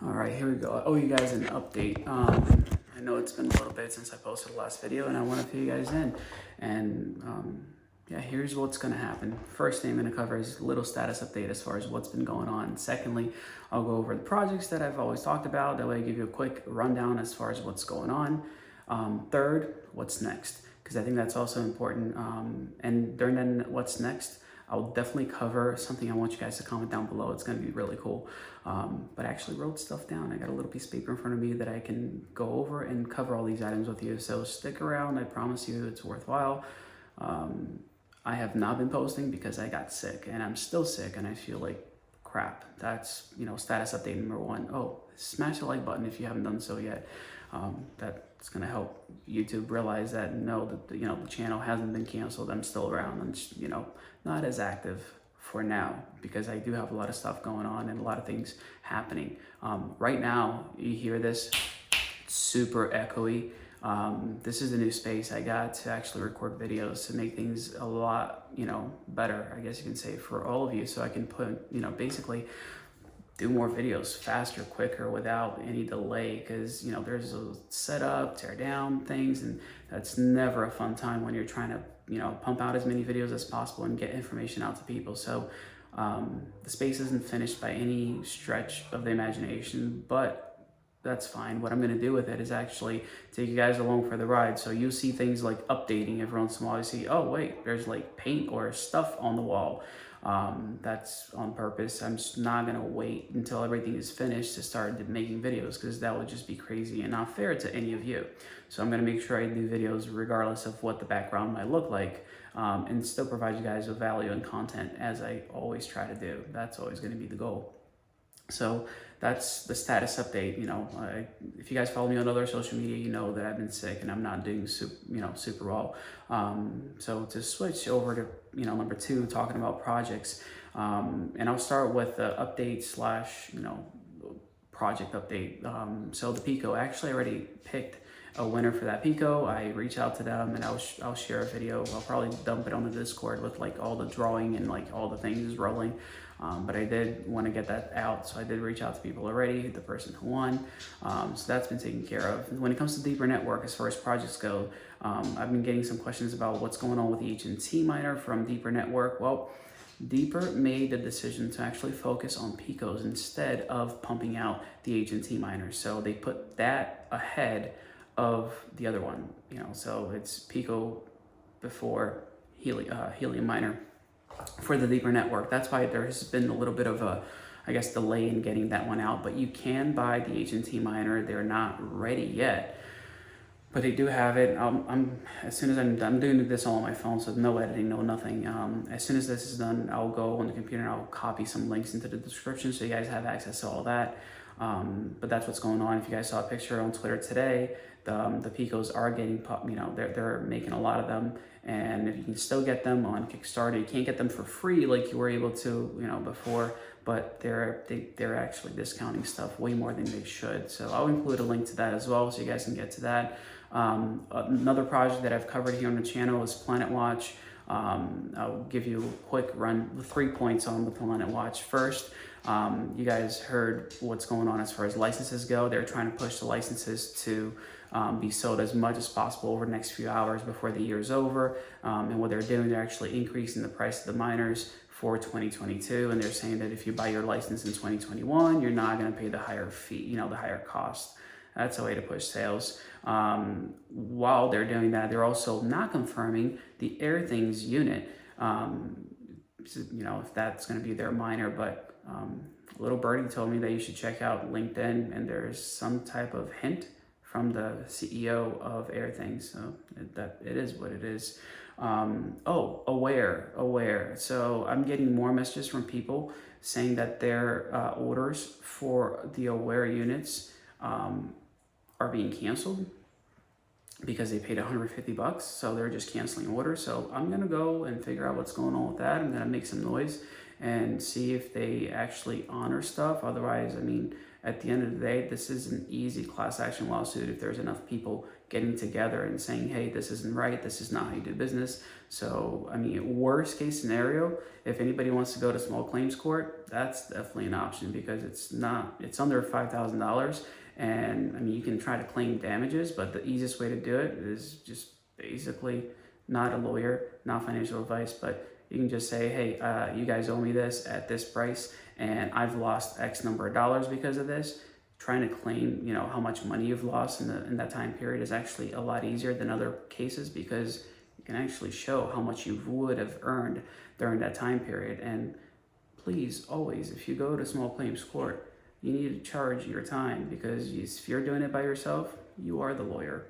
All right, here we go. I owe you guys an update. I know it's been a little bit since I posted the last video, and I want to fill you guys in. And yeah, here's what's going to happen. First thing I'm going to cover is a little status update as far as what's been going on. Secondly, I'll go over the projects that I've always talked about. That way, I give you a quick rundown as far as what's going on. Third, what's next? Because I think that's also important. And during that, what's next? I'll definitely cover something I want you guys to comment down below. It's going to be really cool. But I actually wrote stuff down. I got a little piece of paper in front of me that I can go over and cover all these items with you. So stick around. I promise you it's worthwhile. I have not been posting because I got sick and I'm still sick and I feel like crap. That's, status update number 1. Oh, smash the like button if you haven't done so yet. That's going to help YouTube realize that the channel hasn't been canceled. I'm still around. I'm just, not as active for now because I do have a lot of stuff going on and a lot of things happening. Right now, you hear this super echoey. This is a new space I got to actually record videos to make things a lot, better, I guess you can say, for all of you. So I can put, basically do more videos faster, quicker, without any delay, because there's a setup, tear down things, and that's never a fun time when you're trying to pump out as many videos as possible and get information out to people. So the space isn't finished by any stretch of the imagination, but that's fine. What I'm going to do with it is actually take you guys along for the ride. So you'll see things like updating every once in a while. You see, oh wait, there's like paint or stuff on the wall. That's on purpose. I'm just not going to wait until everything is finished to start making videos, because that would just be crazy and not fair to any of you. So I'm going to make sure I do videos regardless of what the background might look like, and still provide you guys with value and content, as I always try to do. That's always going to be the goal. So that's the status update. If you guys follow me on other social media, you know that I've been sick and I'm not doing super well. So to switch over to number 2, talking about projects, and I'll start with the update slash project update. So the Pico, I actually already picked a winner for that Pico. I reach out to them and I'll share a video. I'll probably dump it on the Discord with like all the drawing and like all the things rolling. But I did want to get that out, so I did reach out to people already, the person who won. So that's been taken care of. When it comes to Deeper Network, as far as projects go, I've been getting some questions about what's going on with the HNT miner from Deeper Network. Well, Deeper made the decision to actually focus on Picos instead of pumping out the HNT miners. So they put that ahead of the other one, so it's Pico before Helium miner for the Deeper Network. That's why there has been a little bit of a, delay in getting that one out. But you can buy the HNT miner. They're not ready yet, but they do have it. As soon as I'm doing this all on my phone, so no editing, no nothing. As soon as this is done, I'll go on the computer and I'll copy some links into the description so you guys have access to all that. But that's what's going on. If you guys saw a picture on Twitter today, the Picos are getting, they're making a lot of them, and if you can still get them on Kickstarter, you can't get them for free like you were able to, before, but they're actually discounting stuff way more than they should. So I'll include a link to that as well, so you guys can get to that. Another project that I've covered here on the channel is Planet Watch. I'll give you a quick run, 3 points on the Planet Watch. First, you guys heard what's going on as far as licenses go. They're trying to push the licenses to be sold as much as possible over the next few hours before the year is over. And what they're doing, they're actually increasing the price of the miners for 2022. And they're saying that if you buy your license in 2021, you're not going to pay the higher fee, the higher cost. That's a way to push sales. While they're doing that, they're also not confirming the Airthings unit, if that's going to be their miner. But little birdie told me that you should check out LinkedIn, and there's some type of hint from the CEO of Airthings. So that it is what it is. Aware. So I'm getting more messages from people saying that their orders for the Aware units are being canceled because they paid $150, so they're just canceling orders. So I'm gonna go and figure out what's going on with that. I'm gonna make some noise and see if they actually honor stuff. Otherwise, I mean, at the end of the day, this is an easy class action lawsuit if there's enough people getting together and saying, hey, this isn't right, this is not how you do business. So, I mean, worst case scenario, if anybody wants to go to small claims court, that's definitely an option, because it's under $5,000. And I mean, you can try to claim damages, but the easiest way to do it is just basically not a lawyer, not financial advice, but you can just say, hey, you guys owe me this at this price, and I've lost X number of dollars because of this. Trying to claim, you know, how much money you've lost in that time period is actually a lot easier than other cases, because you can actually show how much you would have earned during that time period. And please, always, if you go to small claims court, you need to charge your time, because if you're doing it by yourself, you are the lawyer.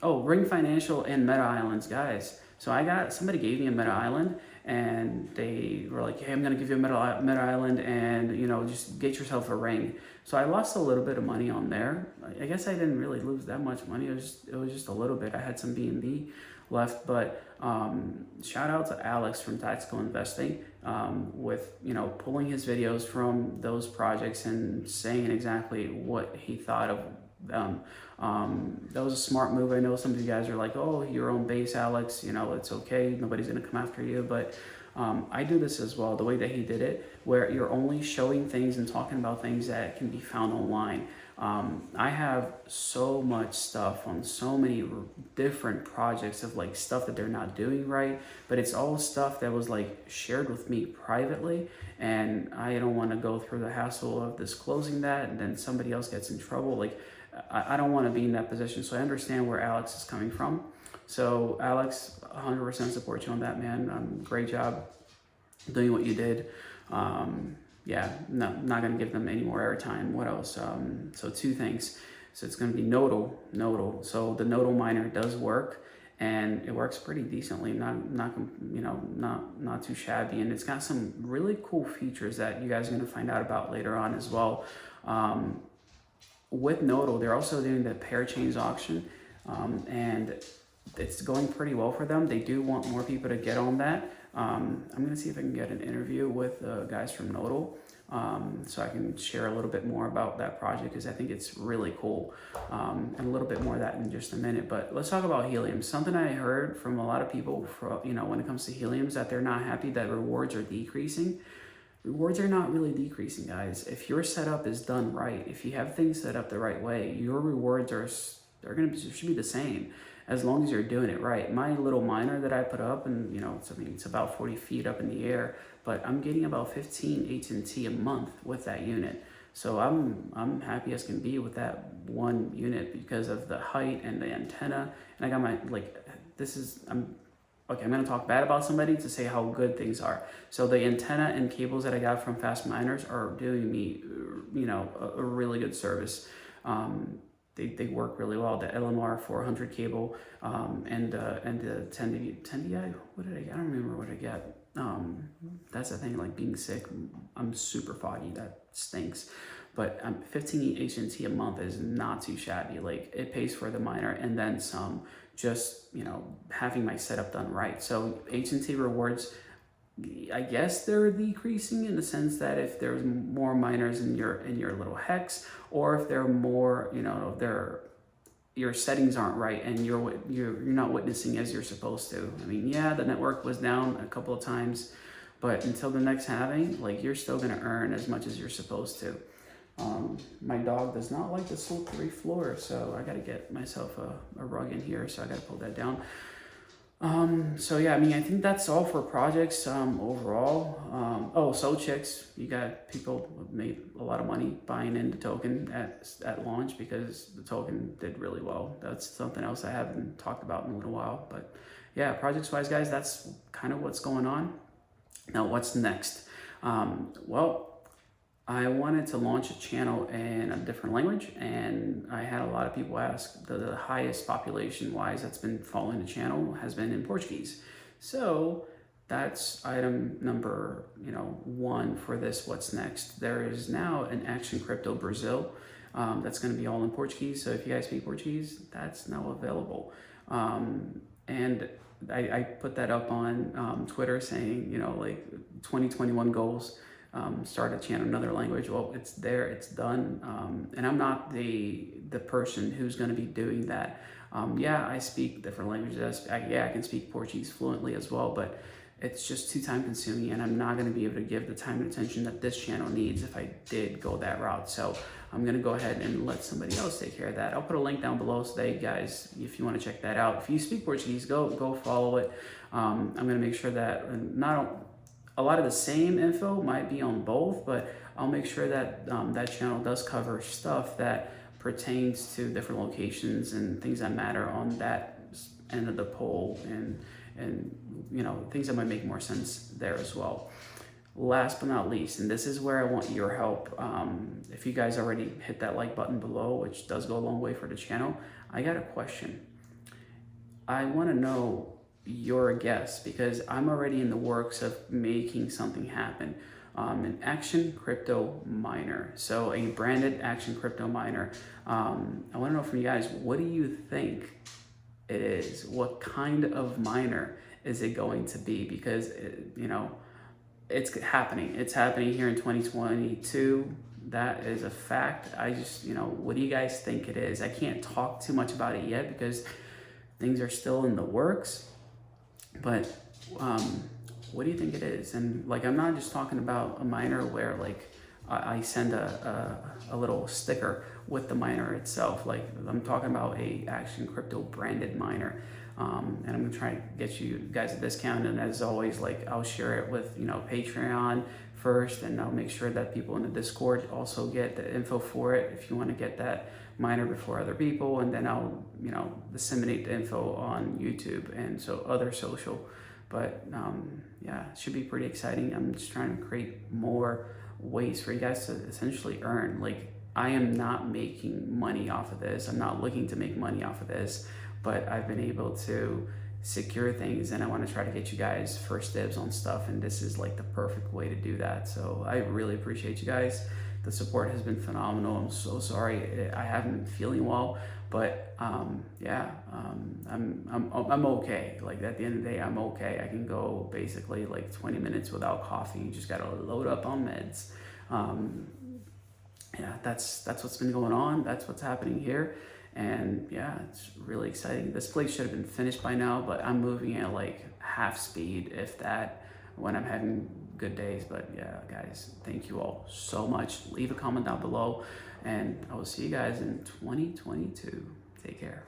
Oh, Ring Financial and Meta Islands, guys. So somebody gave me a Meta Island, and they were like, hey, I'm gonna give you a Meta Island, and you know, just get yourself a ring. So I lost a little bit of money on there. I guess I didn't really lose that much money. It was just a little bit. I had some BNB left, but shout out to Alex from Tactical Investing, with, you know, pulling his videos from those projects and saying exactly what he thought of them. That was a smart move. I know some of you guys are like, oh, your own base, Alex, you know, it's okay, nobody's gonna come after you, but I do this as well, the way that he did it, where you're only showing things and talking about things that can be found online. I have so much stuff on so many different projects of like stuff that they're not doing right, but it's all stuff that was like shared with me privately, and I don't want to go through the hassle of disclosing that and then somebody else gets in trouble. Like, I don't want to be in that position. So I understand where Alex is coming from. So Alex, 100% support you on that, man. Great job doing what you did. Yeah, no, not gonna give them any more airtime. What else? So two things. So it's gonna be Nodal. So the Nodal miner does work, and it works pretty decently. Not too shabby, and it's got some really cool features that you guys are gonna find out about later on as well. With Nodal, they're also doing the pair chains auction, and it's going pretty well for them. They do want more people to get on that. I'm gonna see if I can get an interview with the guys from Nodal, so I can share a little bit more about that project, because I think it's really cool, and a little bit more of that in just a minute. But let's talk about Helium. Something I heard from a lot of people, when it comes to Helium, is that they're not happy that rewards are decreasing. Rewards are not really decreasing, guys. If your setup is done right, if you have things set up the right way, your rewards should be the same, as long as you're doing it right. My little miner that I put up, and you know, it's about 40 feet up in the air, but I'm getting about 15 HNT a month with that unit. So I'm happy as can be with that one unit because of the height and the antenna. And I got my, I'm gonna talk bad about somebody to say how good things are. So the antenna and cables that I got from Fastminers are doing me, you know, a really good service. They work really well. The LMR 400 cable, and the 10DI, what did I get? I don't remember what I got. That's the thing, like being sick, I'm super foggy, that stinks. But 15 HNT a month is not too shabby. Like, it pays for the miner and then some, just, you know, having my setup done right. So HNT rewards, I guess they're decreasing in the sense that if there's more miners in your little hex, or if there are more, you know, your settings aren't right and you're not witnessing as you're supposed to. I mean, yeah, the network was down a couple of times, but until the next halving, like, you're still gonna earn as much as you're supposed to. My dog does not like the slippery floor, so I gotta get myself a rug in here, so I gotta pull that down. So yeah, I mean, I think that's all for projects overall. So chicks, you got people who made a lot of money buying in the token at launch, because the token did really well. That's something else I haven't talked about in a little while, but yeah, projects wise, guys, that's kind of what's going on. Now, what's next? Well, I wanted to launch a channel in a different language, and I had a lot of people ask. The highest population wise that's been following the channel has been in Portuguese. So that's item number 1 for this what's next. There is now an Action Crypto Brazil that's going to be all in Portuguese. So if you guys speak Portuguese, that's now available. And I put that up on Twitter saying, you know, like 2021 goals, start a channel in another language. Well, it's there, it's done. And I'm not the person who's going to be doing that. Yeah, I speak different languages. I can speak Portuguese fluently as well, but it's just too time consuming, and I'm not going to be able to give the time and attention that this channel needs if I did go that route. So I'm going to go ahead and let somebody else take care of that. I'll put a link down below so that you guys, if you want to check that out, if you speak Portuguese, go follow it. I'm going to make sure that not a lot of the same info might be on both, but I'll make sure that that channel does cover stuff that pertains to different locations and things that matter on that end of the pole, and you know, things that might make more sense there as well. Last but not least, and this is where I want your help. If you guys already hit that like button below, which does go a long way for the channel, I got a question. I want to know your guess, because I'm already in the works of making something happen. An Action crypto miner, so a branded Action crypto miner. I want to know from you guys, what do you think it is? What kind of miner is it going to be? Because you know, it's happening. It's happening here in 2022. That is a fact. I just, you know, what do you guys think it is? I can't talk too much about it yet because things are still in the works. But what do you think it is? And like, I'm not just talking about a miner where like I send a little sticker with the miner itself. Like, I'm talking about a Action crypto branded miner. And I'm gonna try to get you guys a discount. And as always, like, I'll share it with, you know, Patreon first, and I'll make sure that people in the Discord also get the info for it if you want to get that miner before other people. And then I'll, you know, disseminate the info on YouTube and so other social. But yeah, it should be pretty exciting. I'm just trying to create more ways for you guys to essentially earn. Like, I am not making money off of this. I'm not looking to make money off of this, but I've been able to secure things, and I want to try to get you guys first dibs on stuff, and this is like the perfect way to do that. So I really appreciate you guys. The support has been phenomenal. I'm so sorry I haven't been feeling well, but yeah, I'm okay. Like, at the end of the day, I'm okay. I can go basically like 20 minutes without coffee. You just gotta load up on meds. Yeah, that's what's been going on. That's what's happening here. And yeah, it's really exciting. This place should have been finished by now, but I'm moving at like half speed, if that, when I'm having good days. But yeah, guys, thank you all so much. Leave a comment down below, and I will see you guys in 2022. Take care.